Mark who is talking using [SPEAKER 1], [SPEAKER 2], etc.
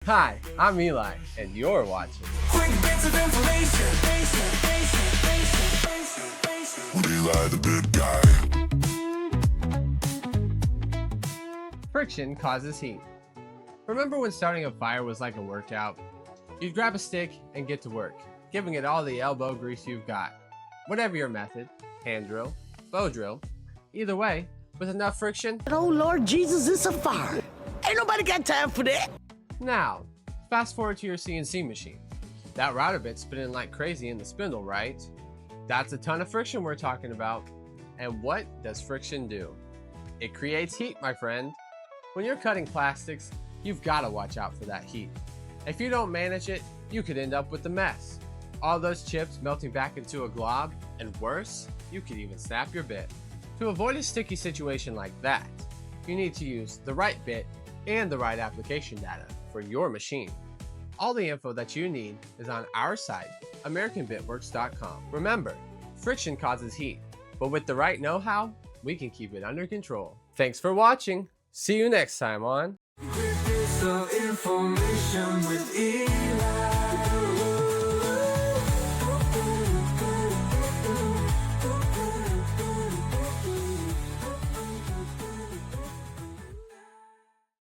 [SPEAKER 1] Hi, I'm Eli, and you're watching
[SPEAKER 2] Quick bits of information. With Eli the good guy.
[SPEAKER 1] Friction Causes Heat. Remember when starting a fire was like a workout? You'd grab a stick and get to work, giving it all the elbow grease you've got. Whatever your method, hand drill, bow drill, either way, with enough friction.
[SPEAKER 3] Oh Lord Jesus, it's a fire. Ain't nobody got time for that.
[SPEAKER 1] Now, fast forward to your CNC machine. That router bit's spinning like crazy in the spindle, right? That's a ton of friction we're talking about. And what does friction do? It creates heat, my friend. When you're cutting plastics, you've got to watch out for that heat. If you don't manage it, you could end up with a mess. All those chips melting back into a glob, and worse, you could even snap your bit. To avoid a sticky situation like that, you need to use the right bit and the right application data for your machine. All the info that you need is on our site, AmericanBitWorks.com. Remember, friction causes heat, but with the right know-how, we can keep it under control. Thanks for watching. See you next time on
[SPEAKER 2] Quick bits of information with Eli.